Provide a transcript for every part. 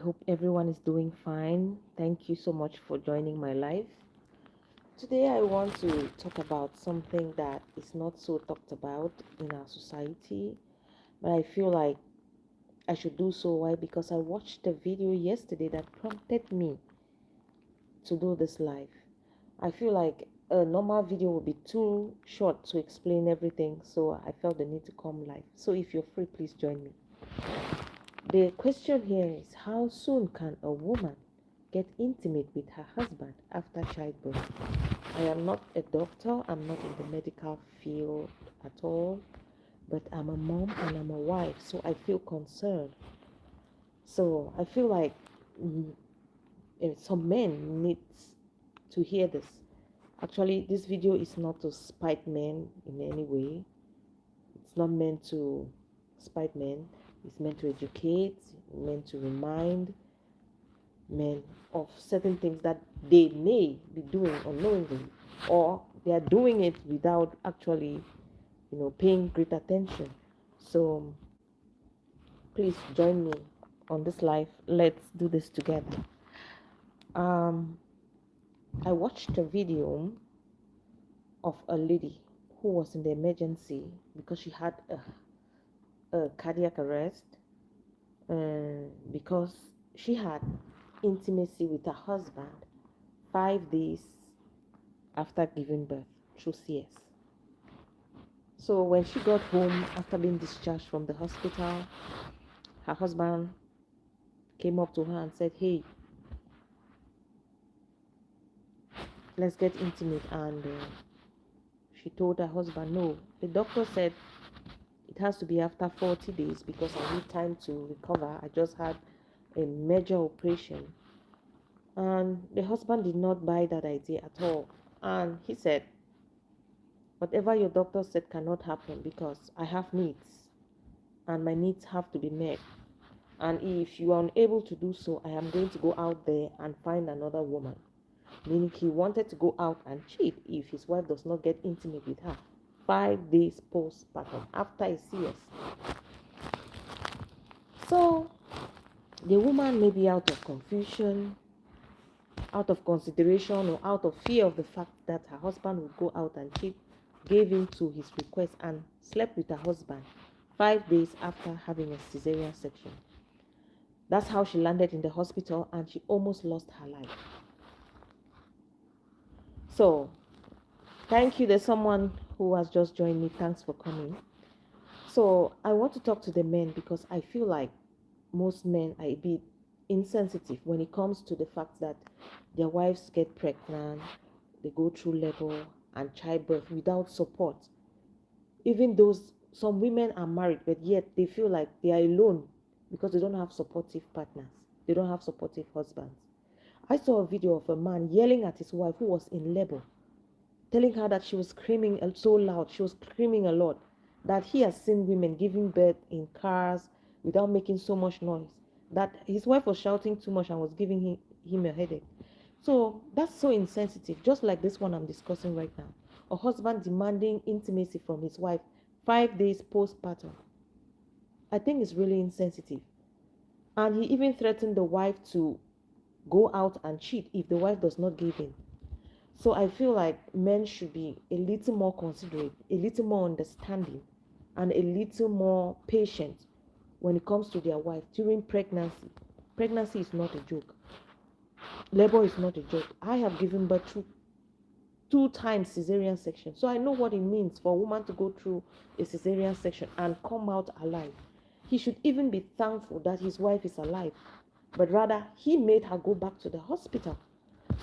hope everyone is doing fine. Thank you so much for joining my live. Today, I want to talk about something that is not so talked about in our society, but I feel like I should do so. Why? Because I watched a video yesterday that prompted me to do this live. I feel like a normal video would be too short to explain everything, so I felt the need to come live. So if you're free, please join me. The question here is, how soon can a woman get intimate with her husband after childbirth? I am not a doctor, I'm not in the medical field at all, but I'm a mom and I'm a wife, so I feel concerned. So I feel like some men need to hear this. Actually, this video is not to spite men in any way. It's not meant to spite men. It's meant to educate, meant to remind men of certain things that they may be doing unknowingly, or they are doing it without actually, paying great attention. So please join me on this live. Let's do this together. Um, I watched a video of a lady who was in the emergency because she had a cardiac arrest, because she had intimacy with her husband 5 days after giving birth through CS. So when she got home after being discharged from the hospital, her husband came up to her and said, "Hey, let's get intimate." And she told her husband, "No, the doctor said it has to be after 40 days because I need time to recover. I just had a major operation." And the husband did not buy that idea at all. And he said, "Whatever your doctor said cannot happen because I have needs and my needs have to be met. And if you are unable to do so, I am going to go out there and find another woman." Meaning he wanted to go out and cheat if his wife does not get intimate with her 5 days postpartum after a CS. So the woman, maybe out of confusion, out of consideration, or out of fear of the fact that her husband would go out and cheat, gave in to his request and slept with her husband 5 days after having a cesarean section. That's how she landed in the hospital and she almost lost her life. So thank you. There's someone who has just joined me. Thanks for coming. So I want to talk to the men because I feel like most men are a bit insensitive when it comes to the fact that their wives get pregnant, they go through labor and childbirth without support. Even those, some women are married, but yet they feel like they are alone because they don't have supportive partners, they don't have supportive husbands. I saw a video of a man yelling at his wife who was in labor, telling her that she was screaming so loud, she was screaming a lot, that he has seen women giving birth in cars without making so much noise, that his wife was shouting too much and was giving him a headache. So that's so insensitive, just like this one I'm discussing right now. A husband demanding intimacy from his wife 5 days postpartum. I think it's really insensitive. And he even threatened the wife to go out and cheat if the wife does not give in. So I feel like men should be a little more considerate, a little more understanding, and a little more patient when it comes to their wife during pregnancy. Pregnancy is not a joke. Labor is not a joke. I have given birth to 2 times cesarean section, so I know what it means for a woman to go through a cesarean section and come out alive. He should even be thankful that his wife is alive, but rather he made her go back to the hospital.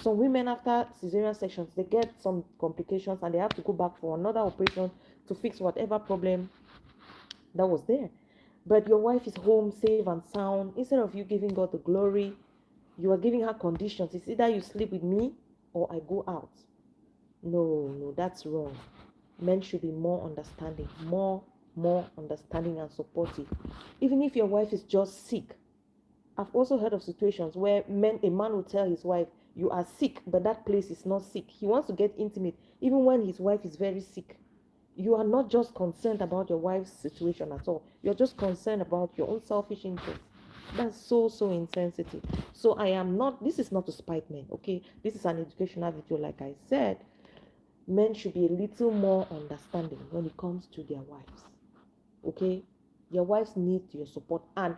Some women after cesarean sections, they get some complications and they have to go back for another operation to fix whatever problem that was there. But your wife is home safe and sound. Instead of you giving God the glory, you are giving her conditions. It's either you sleep with me or I go out. No, that's wrong. Men should be more understanding, more understanding and supportive. Even if your wife is just sick. I've also heard of situations where a man will tell his wife, "You are sick, but that place is not sick." He wants to get intimate even when his wife is very sick. You are not just concerned about your wife's situation at all. You're just concerned about your own selfish interest. That's so, so insensitive. So I am not, this is not to spite men, okay? This is an educational video. Like I said, men should be a little more understanding when it comes to their wives, okay? Your wives need your support, and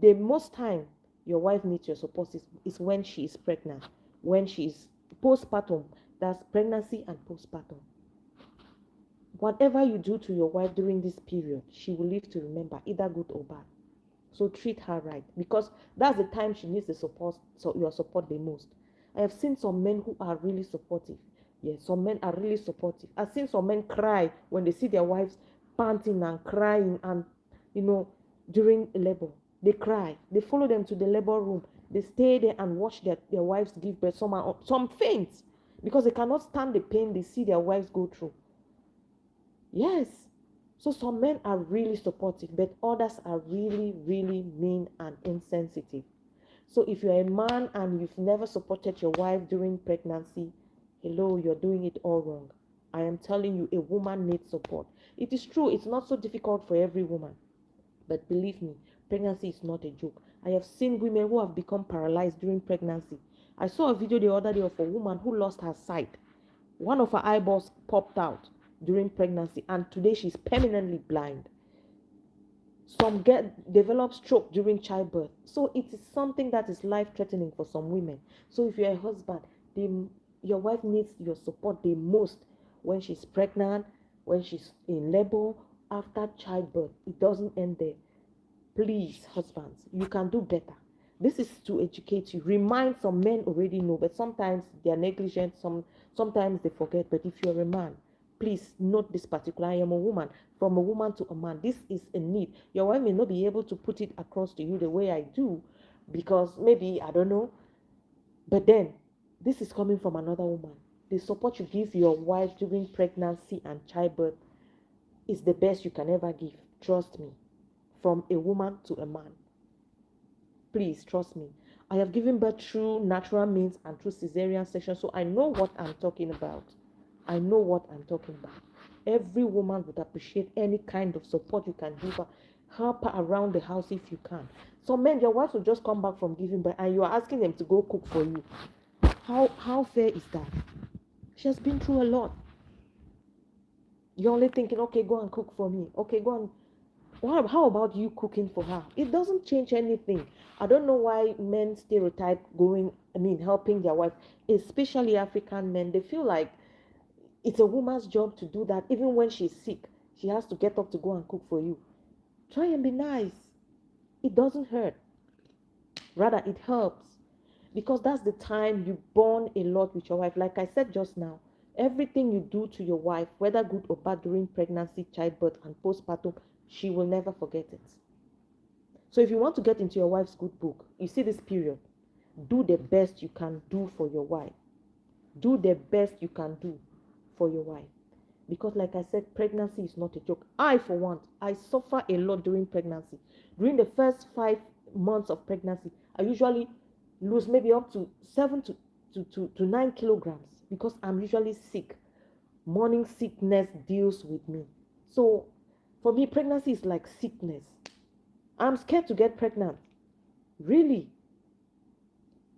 the most time your wife needs your support is when she is pregnant, when she is postpartum. That's pregnancy and postpartum. Whatever you do to your wife during this period, she will live to remember, either good or bad. So treat her right, because that's the time she needs the support, so your support the most. I have seen some men who are really supportive. Yes, some men are really supportive. I've seen some men cry when they see their wives panting and crying, and you know, during labor. They cry. They follow them to the labor room. They stay there and watch their wives give birth. Some faint because they cannot stand the pain they see their wives go through. Yes. So some men are really supportive, but others are really, really mean and insensitive. So if you're a man and you've never supported your wife during pregnancy, hello, you're doing it all wrong. I am telling you, a woman needs support. It is true, it's not so difficult for every woman. But believe me, pregnancy is not a joke. I have seen women who have become paralyzed during pregnancy. I saw a video the other day of a woman who lost her sight. One of her eyeballs popped out during pregnancy, and today she's permanently blind. Some develop stroke during childbirth. So it is something that is life-threatening for some women. So if you're a husband, your wife needs your support the most when she's pregnant, when she's in labor, after childbirth. It doesn't end there. Please, husbands, you can do better. This is to educate you. Remind, some men already know, but sometimes they are negligent. Sometimes they forget. But if you're a man, please note this particular. I am a woman. From a woman to a man, this is a need. Your wife may not be able to put it across to you the way I do, because maybe, I don't know. But then, this is coming from another woman. The support you give your wife during pregnancy and childbirth is the best you can ever give. Trust me. From a woman to a man. Please trust me. I have given birth through natural means and through cesarean section, so I know what I'm talking about. I know what I'm talking about. Every woman would appreciate any kind of support you can give her. Help her around the house if you can. Some men, your wife will just come back from giving birth and you are asking them to go cook for you. How fair is that? She has been through a lot. You're only thinking, okay, go and cook for me. Okay, go and how about you cooking for her? It doesn't change anything. I don't know why men stereotype helping their wife, especially African men. They feel like it's a woman's job to do that. Even when she's sick, she has to get up to go and cook for you. Try and be nice. It doesn't hurt. Rather, it helps. Because that's the time you bond a lot with your wife. Like I said just now, everything you do to your wife, whether good or bad, during pregnancy, childbirth, and postpartum, she will never forget it. So if you want to get into your wife's good book, you see this period, do the best you can do for your wife. Do the best you can do for your wife. Because like I said, pregnancy is not a joke. For one, I suffer a lot during pregnancy. During the first 5 months of pregnancy, I usually lose maybe up to 7 to 9 kilograms because I'm usually sick. Morning sickness deals with me. So for me, pregnancy is like sickness. I'm scared to get pregnant. Really.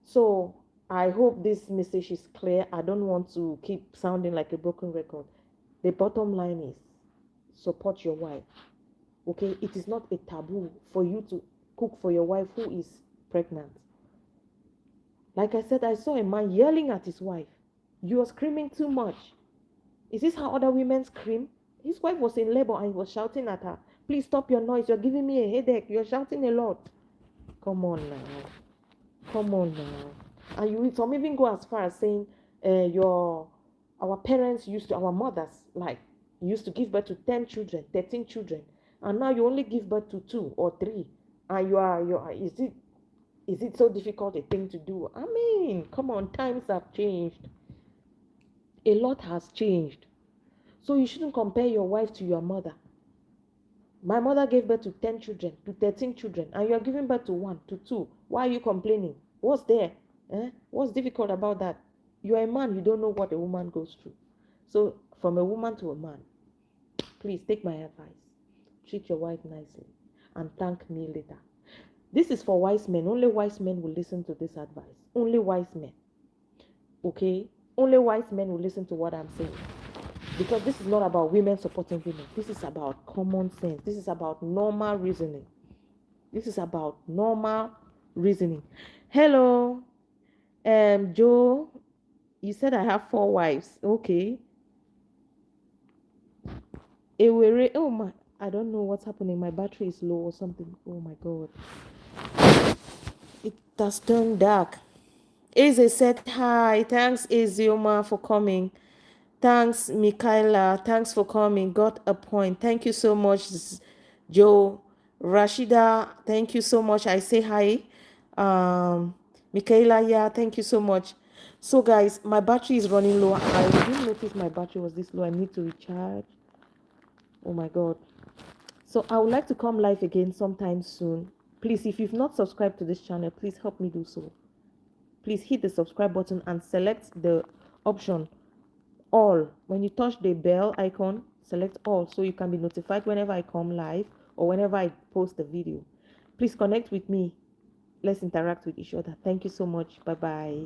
So I hope this message is clear. I don't want to keep sounding like a broken record. The bottom line is support your wife. Okay? It is not a taboo for you to cook for your wife who is pregnant. Like I said, I saw a man yelling at his wife. You are screaming too much. Is this how other women scream? His wife was in labor and he was shouting at her. Please stop your noise. You're giving me a headache. You're shouting a lot. Come on now. Come on now. And some even go as far as saying, our parents our mothers, like, used to give birth to 10 children, 13 children. And now you only give birth to 2 or 3. And is it so difficult a thing to do? I mean, come on, times have changed. A lot has changed. So you shouldn't compare your wife to your mother. My mother gave birth to 10 children, to 13 children, and you are giving birth to 1, to 2. Why are you complaining? What's there? What's difficult about that? You are a man, you don't know what a woman goes through. So from a woman to a man, please take my advice. Treat your wife nicely and thank me later. This is for wise men. Only wise men will listen to this advice. Only wise men. Okay? Only wise men will listen to what I'm saying. Because this is not about women supporting women. This is about common sense. This is about normal reasoning. This is about normal reasoning. Hello, Joe. You said I have 4 wives. Okay. Oh my, I don't know what's happening. My battery is low or something. Oh my God. It has turned dark. Eze said hi. Thanks, Ezioma, for coming. Thanks, Michaela. Thanks for coming. Got a point. Thank you so much, Joe. Rashida, thank you so much. I say hi. Michaela, yeah, thank you so much. So, guys, my battery is running low. I didn't notice my battery was this low. I need to recharge. Oh my God. So, I would like to come live again sometime soon. Please, if you've not subscribed to this channel, please help me do so. Please hit the subscribe button and select the option all. When you touch the bell icon, select all so you can be notified whenever I come live or whenever I post a video. Please connect with me. Let's interact with each other. Thank you so much. Bye bye.